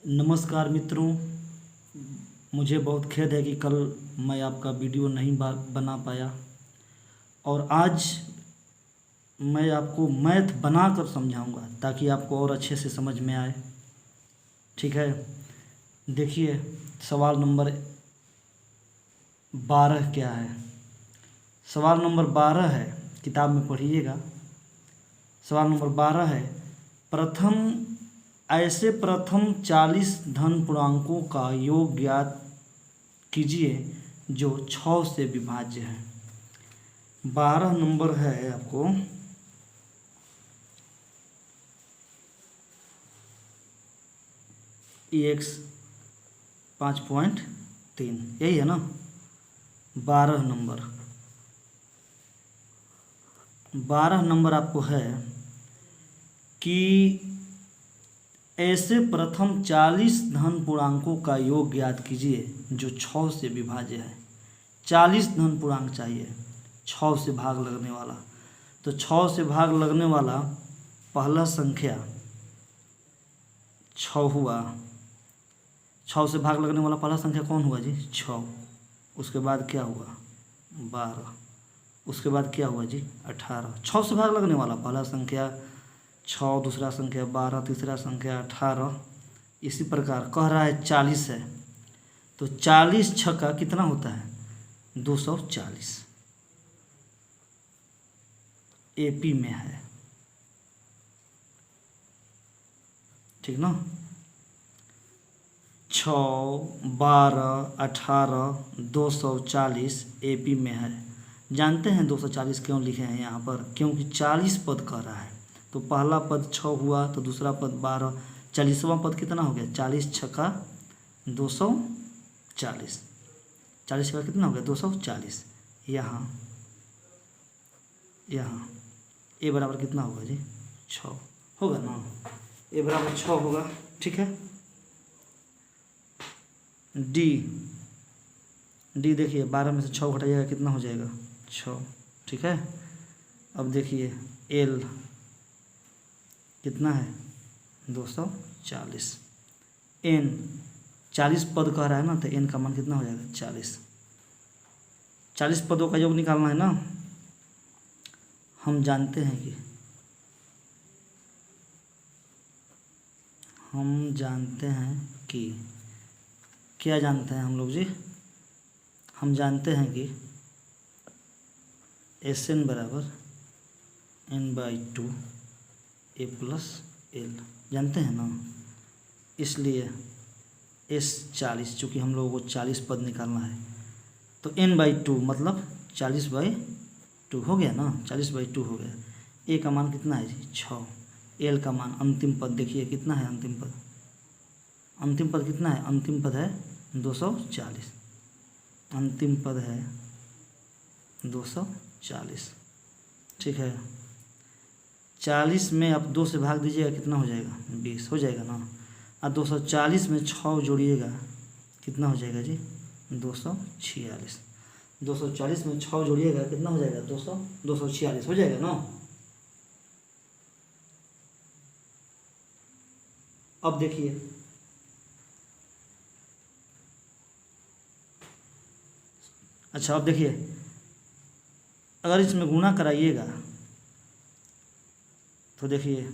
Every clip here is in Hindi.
नमस्कार मित्रों, मुझे बहुत खेद है कि कल मैं आपका वीडियो नहीं बना पाया और आज मैं आपको मैथ बनाकर समझाऊंगा ताकि आपको और अच्छे से समझ में आए। ठीक है, देखिए सवाल नंबर 12 क्या है। सवाल नंबर 12 है, किताब में पढ़िएगा। सवाल नंबर 12 है, प्रथम 40 धन पूर्णांकों का योग ज्ञात कीजिए जो 6 से विभाज्य है। 12 नंबर है आपको EX 5.3, यही है ना। 12 नंबर आपको है कि ऐसे प्रथम 40 धन पूर्णांकों का योग ज्ञात कीजिए जो 6 से विभाज्य है। 40 धन पूर्णांक चाहिए 6 से भाग लगने वाला। तो 6 से भाग लगने वाला पहला संख्या 6 हुआ। 6 से भाग लगने वाला पहला संख्या कौन हुआ जी? 6। उसके बाद क्या हुआ? 12। उसके बाद क्या हुआ जी? 18। 6 से भाग लगने वाला पहला संख्या 6, दूसरा संख्या 12, तीसरा संख्या 18। इसी प्रकार कह रहा है 40 है, तो 40 छक्का कितना होता है? 240। AP में है, ठीक ना। 6, 12, 18, 240 AP में है। जानते हैं 240 क्यों लिखे हैं यहाँ पर? क्योंकि 40 पद कह रहा है। तो पहला पद 6 हुआ, तो दूसरा पद 12, 40वां पद कितना हो गया? 40 छक्का 240। 40 छक्का कितना हो गया? 240। यहाँ A बराबर कितना होगा जी? 6 होगा ना। A बराबर 6 होगा, ठीक है। डी देखिए 12 में से 6 घटाइएगा कितना हो जाएगा? 6, ठीक है। अब देखिए L कितना है? 240। N 40 पद कह रहा है ना, तो N का मान कितना हो जाएगा? 40। 40 पदों का योग निकालना है ना। हम जानते हैं कि क्या जानते हैं हम लोग जी? हम जानते हैं कि SN बराबर N/2 A + L, जानते हैं ना। इसलिए S 40, चूँकि हम लोगों को 40 पद निकालना है, तो N/2 मतलब 40/2 हो गया ना। 40/2 हो गया। A का मान कितना है जी? 6। L का मान अंतिम पद देखिए कितना है? अंतिम पद कितना है? अंतिम पद है 240। अंतिम पद है 240, ठीक है। 40 में आप 2 से भाग दीजिएगा कितना हो जाएगा? 20 हो जाएगा ना। और 240 में 6 जोड़िएगा कितना हो जाएगा जी? 246। 240 में 6 जोड़िएगा कितना हो जाएगा? 246 हो जाएगा ना। अब देखिए अच्छा, अब देखिए अगर इसमें गुणा कराइएगा तो देखिए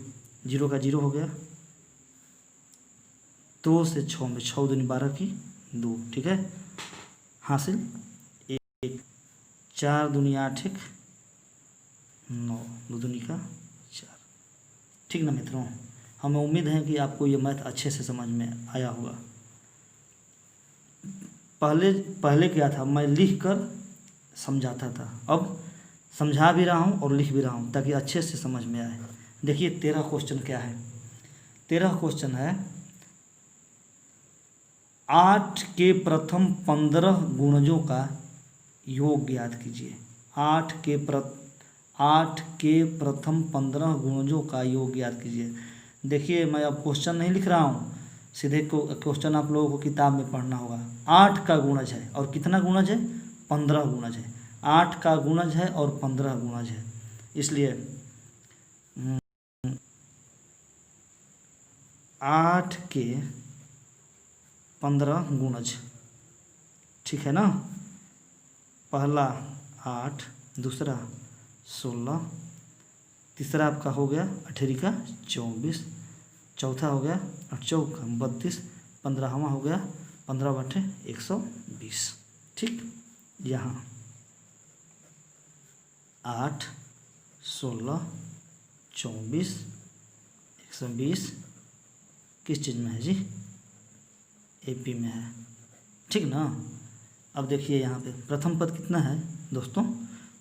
0 का 0 हो गया। 2 से 6 में 6 दूनी 12 की 2, ठीक है। हासिल 1, 4 दूनी 8, 1 9, 2 दूनी का 4, ठीक ना मित्रों। हमें उम्मीद है कि आपको ये मैथ अच्छे से समझ में आया होगा। पहले क्या था, मैं लिख कर समझाता था, अब समझा भी रहा हूँ और लिख भी रहा हूँ ताकि अच्छे से समझ में आए। देखिए 13 क्वेश्चन क्या है। 13 क्वेश्चन है 8 के प्रथम 15 गुणजों का योग ज्ञात कीजिए। 8 के प्रथम 15 गुणजों का योग ज्ञात कीजिए। देखिए मैं अब क्वेश्चन नहीं लिख रहा हूँ, सीधे क्वेश्चन आप लोगों को किताब में पढ़ना होगा। 8 का गुणज है और कितना गुणज है? 15 गुणज है। 8 का गुणज है और 15 गुणज है, इसलिए 8 के 15 गुणज, ठीक है ना। पहला 8, दूसरा 16, तीसरा आपका हो गया 18 का 24, चौथा हो गया 8 चौका 32, 15वां हो गया 15/120, ठीक। यहाँ 8, 16, 24, 120 किस चीज़ में है जी? AP में है, ठीक ना। अब देखिए यहाँ पे प्रथम पद कितना है दोस्तों?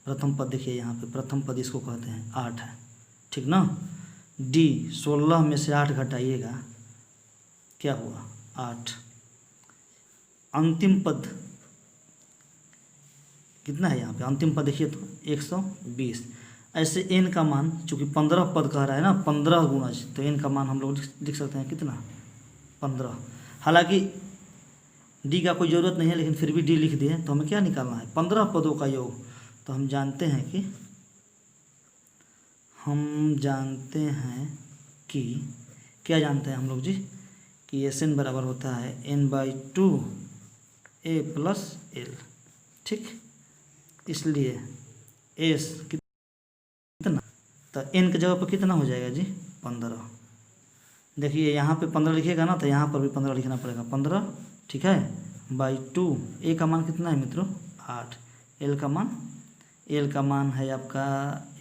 प्रथम पद देखिए यहाँ पे, प्रथम पद इसको कहते हैं 8 है, ठीक ना। D 16 में से 8 घटाइएगा, क्या हुआ? 8। अंतिम पद कितना है यहाँ पे? अंतिम पद देखिए तो 120। ऐसे n का मान, चूँकि 15 पद कह रहा है ना, 15 गुणज, तो n का मान हम लोग लिख सकते हैं कितना? 15। हालांकि d का कोई ज़रूरत नहीं है, लेकिन फिर भी d लिख दिए, तो हमें क्या निकालना है? 15 पदों का योग। तो हम जानते हैं कि क्या जानते हैं हम लोग जी? कि Sn बराबर होता है n/2 a + l, ठीक। इसलिए S कितना, तो n की जगह पर कितना हो जाएगा जी? 15। देखिए यहाँ पे 15 लिखिएगा ना, तो यहाँ पर भी 15 लिखना पड़ेगा, 15, ठीक है, /2। a का मान कितना है मित्रों? 8। l का मान है आपका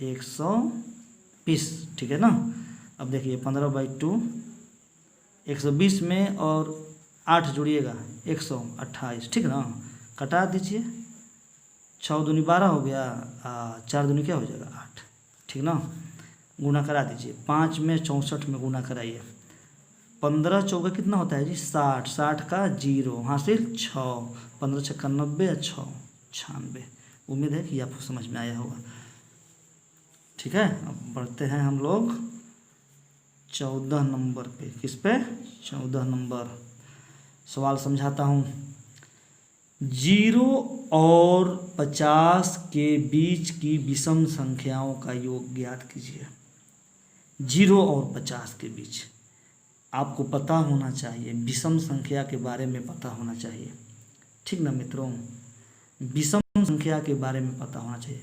120, ठीक है ना। अब देखिए 15/2, 120 में और 8 जोड़िएगा 128, ठीक ना। कटा दीजिए, 6 दूनी 12 हो गया, 4 दूनी क्या हो जाएगा? 8, ठीक ना। गुना करा दीजिए, 5 में 64 में गुना कराइए, 15 चौका कितना होता है जी? 60, 60 का 0 हासिल 6, 15 छक्का 90, 6 96। उम्मीद है कि आपको समझ में आया होगा, ठीक है। अब बढ़ते हैं हम लोग 14 नंबर पे। किस पे? 14 नंबर। सवाल समझाता हूँ। 0 और 50 के बीच की विषम संख्याओं का योग ज्ञात कीजिए। 0 और 50 के बीच आपको पता होना चाहिए, विषम संख्या के बारे में पता होना चाहिए, ठीक ना मित्रों। विषम संख्या के बारे में पता होना चाहिए।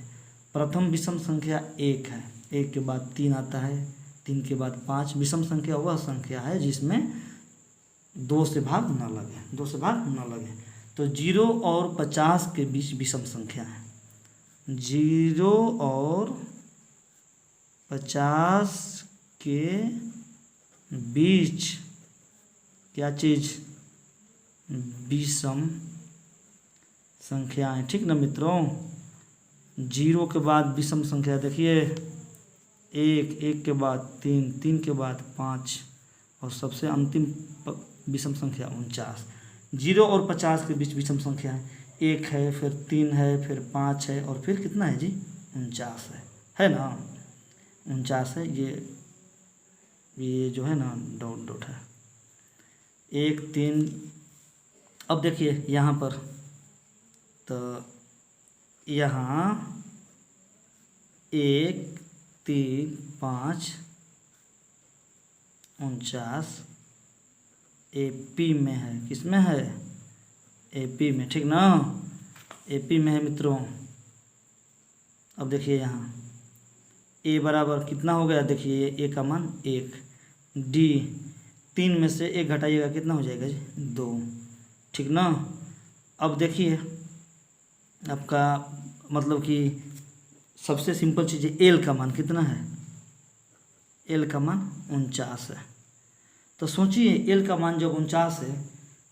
प्रथम विषम संख्या 1 है, 1 के बाद 3 आता है, 3 के बाद 5। विषम संख्या वह संख्या है जिसमें 2 से भाग न लगे, 2 से भाग न लगे। तो 0 और 50 के बीच विषम संख्या है। 0 और 50 के बीच क्या चीज़? विषम संख्याएं, ठीक ना मित्रों। 0 के बाद विषम संख्या देखिए, 1, 1 के बाद 3, 3 के बाद 5, और सबसे अंतिम विषम संख्या 49। 0 और 50 के बीच विषम संख्या है, 1 है, फिर 3 है, फिर 5 है, और फिर कितना है जी? 49 है ना। 49 है, ये जो है ना डॉट डॉट है, 1 3। अब देखिए यहाँ पर, तो यहाँ 1 3 5 49 AP में है। किस में है? AP में, ठीक ना। AP में है मित्रों। अब देखिए यहाँ A बराबर कितना हो गया? देखिए A का मान 1, D 3 में से 1 घटाइएगा, कितना हो जाएगा जी? 2, ठीक ना। अब देखिए आपका मतलब कि सबसे सिंपल चीज़ है, L का मान कितना है? L का मान 49 है। तो सोचिए L का मान जब 49 है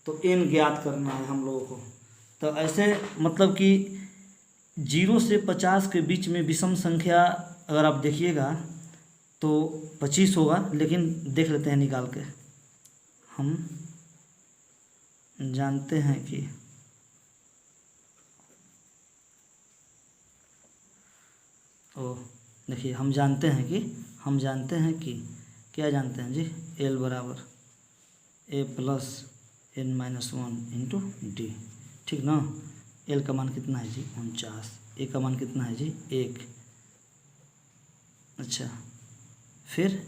तो N ज्ञात करना है हम लोगों को। तो ऐसे मतलब कि 0 से 50 के बीच में विषम संख्या अगर आप देखिएगा तो 25 होगा, लेकिन देख लेते हैं निकाल के। हम जानते हैं कि देखिए हम जानते हैं कि क्या जानते हैं जी? L बराबर A + n-1 × D, ठीक ना। L का मान कितना है जी? 49। A का मान कितना है जी? 1। अच्छा, फिर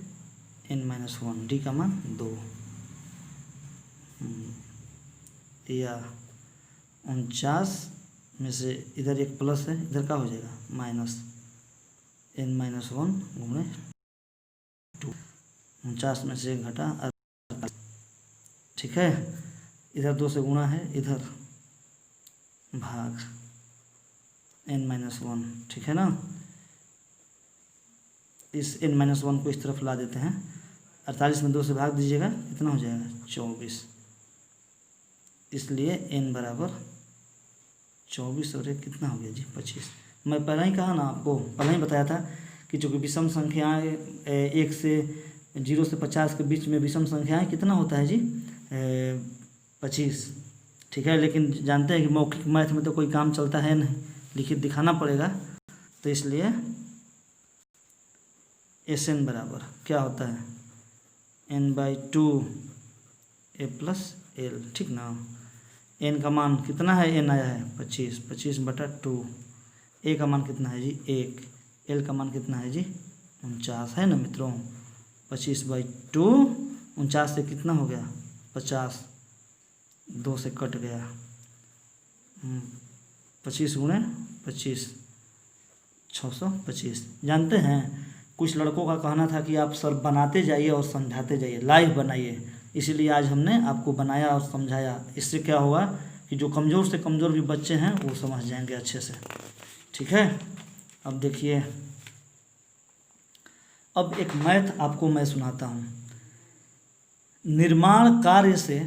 n-1, D का मान 2। या 49 में से इधर एक प्लस है, इधर क्या हो जाएगा माइनस n-1 गुणे 2। 49 में से एक घटा 48, ठीक है। इधर 2 से गुणा है, इधर भाग n-1, ठीक है ना। इस n-1 को इस तरफ ला देते हैं। 48 में 2 से भाग दीजिएगा, कितना हो जाएगा 24। इसलिए n बराबर 24 और एक कितना हो गया जी 25। मैं पहले ही कहा ना आपको, पहले ही बताया था कि चूँकि विषम संख्याएँ 1 से 0 से 50 के बीच में विषम संख्याएँ कितना होता है जी 25, ठीक है। लेकिन जानते हैं कि मौखिक मैथ में तो कोई काम चलता है नहीं, लिखित दिखाना पड़ेगा। तो इसलिए Sn बराबर क्या होता है n/2 a प्लस एल, ठीक ना। n का मान कितना है, n आया है 25, 25/2। a का मान कितना है जी 1, l का मान कितना है जी 49 है ना मित्रों। 25/2, 49 से कितना हो गया 50, 2 से कट गया 25 गुणे 25 625। जानते हैं कुछ लड़कों का कहना था कि आप सर बनाते जाइए और समझाते जाइए, लाइव बनाइए, इसीलिए आज हमने आपको बनाया और समझाया। इससे क्या होगा कि जो कमज़ोर से कमज़ोर भी बच्चे हैं वो समझ जाएंगे अच्छे से, ठीक है। अब देखिए, अब एक मैथ आपको मैं सुनाता हूँ। निर्माण कार्य से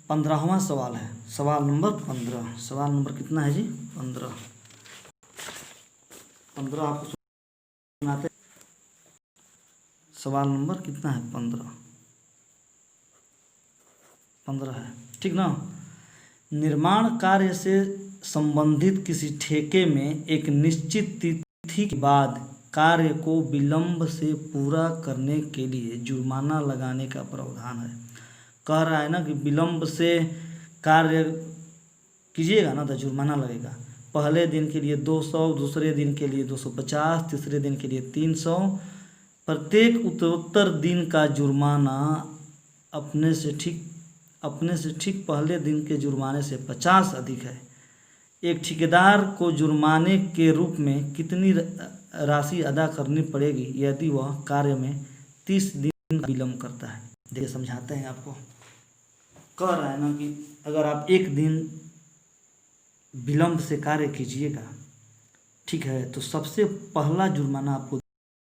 15वां सवाल है, सवाल नंबर 15। सवाल नंबर कितना है जी 15 आपको सुनाते। सवाल नंबर कितना है 15 है, ठीक ना। निर्माण कार्य से संबंधित किसी ठेके में एक निश्चित तिथि के बाद कार्य को विलंब से पूरा करने के लिए जुर्माना लगाने का प्रावधान है। कह रहा है ना कि विलंब से कार्य कीजिएगा ना तो जुर्माना लगेगा। पहले दिन के लिए 200, दूसरे दिन के लिए 250, तीसरे दिन के लिए 300। प्रत्येक उत्तरोत्तर दिन का जुर्माना अपने से ठीक पहले दिन के जुर्माने से 50 अधिक है। एक ठेकेदार को जुर्माने के रूप में कितनी राशि अदा करनी पड़ेगी यदि वह कार्य में 30 दिन का विलंब करता है। देखिए समझाते हैं आपको। कह रहा है ना कि अगर आप एक दिन विलंब से कार्य कीजिएगा, ठीक है, तो सबसे पहला जुर्माना आपको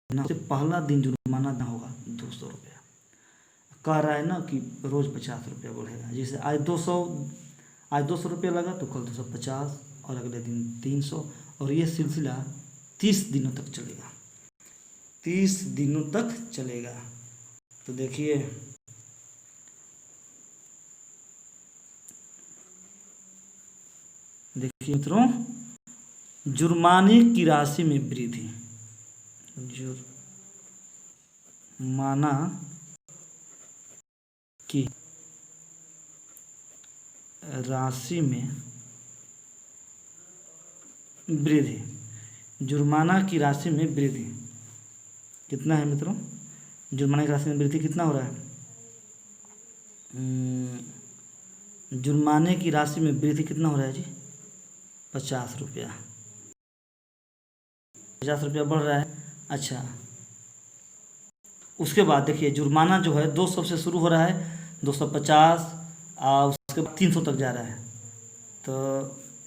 सबसे पहला दिन जुर्माना ना होगा 200 रुपया। कह रहा है ना कि रोज़ 50 रुपया बढ़ेगा। जैसे आज 200 रुपया लगा तो कल 250 और अगले दिन 300, और ये सिलसिला 30 दिनों तक चलेगा। 30 दिनों तक चलेगा। तो देखिए मित्रों, जुर्माने की राशि में वृद्धि, जुर्माना की राशि में वृद्धि, जुर्माना की राशि में वृद्धि कितना है मित्रों। जुर्माना की राशि में वृद्धि कितना हो रहा है, जुर्माने की राशि में वृद्धि कितना हो रहा है जी 50 रुपया। 50 रुपया बढ़ रहा है। अच्छा, उसके बाद देखिए जुर्माना जो है 200 से शुरू हो रहा है, 250 और उसके बाद 300 तक जा रहा है। तो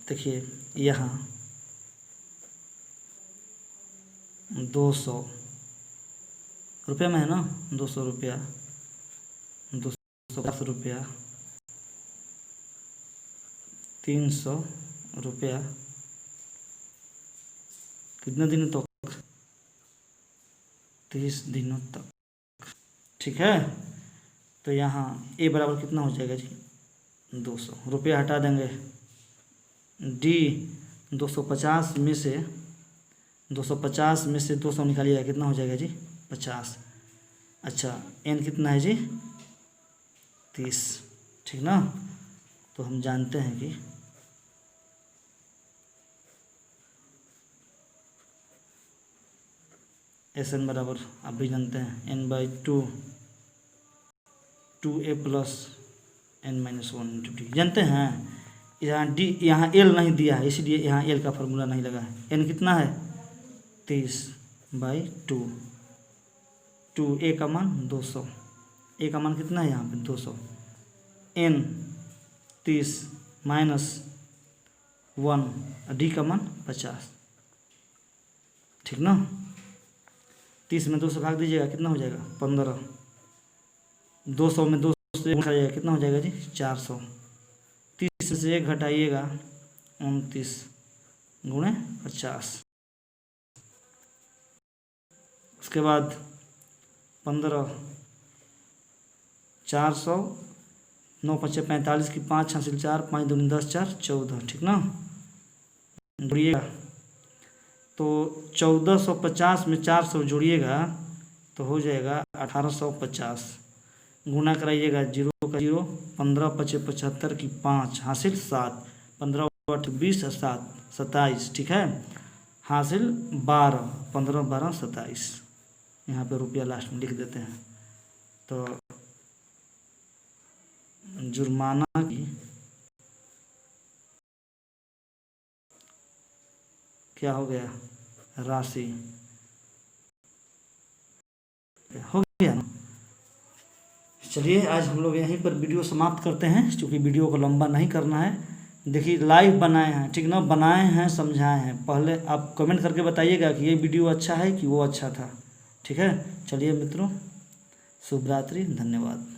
देखिए यहाँ 200 रुपये में है ना, 200 रुपया, 250 रुपया, 300 रुपया, कितने दिनों तक 30 दिनों तक, ठीक है। तो यहाँ ए बराबर कितना हो जाएगा जी 200 रुपया, हटा देंगे डी 250 में से 200 निकालिएगा कितना हो जाएगा जी 50। अच्छा, एन कितना है जी 30, ठीक ना। तो हम जानते हैं कि Sn बराबर आप भी जानते हैं n/2 2a प्लस n-1 जानते हैं। यहाँ डी, यहाँ एल नहीं दिया है इसलिए यहाँ एल का फार्मूला नहीं लगा है। एन कितना है 30/2। ए का मान 200, ए का मान कितना है यहाँ पे 200। n 30 - 1, डी का मान 50, ठीक ना। 30 में 200 भाग दीजिएगा कितना हो जाएगा 15। 200 में 200 से घटा जाएगा कितना हो जाएगा जी 400। 30 से 1 घटाइएगा 29 × 50। उसके बाद 15, 400, 9 × 5 = 45 की 5 हासिल 4, 5 दूनी 10, 4 14, ठीक ना। जोड़िएगा तो 1450 में 400 जोड़िएगा तो हो जाएगा 1850। गुना कराइएगा 0 का 0, 15 × 5 = 75 की 5 हासिल 7, 15 × 8 = 20, 7 27, ठीक है। हासिल 12, 15 × 12 = 27। यहाँ पे रुपया लास्ट में लिख देते हैं। तो जुर्माना की क्या हो गया राशि हो गया ना। चलिए आज हम लोग यहीं पर वीडियो समाप्त करते हैं, क्योंकि वीडियो को लंबा नहीं करना है। देखिए लाइव बनाए हैं, ठीक ना, बनाए हैं समझाए हैं। पहले आप कमेंट करके बताइएगा कि ये वीडियो अच्छा है कि वो अच्छा था, ठीक है। चलिए मित्रों, शुभ रात्रि, धन्यवाद।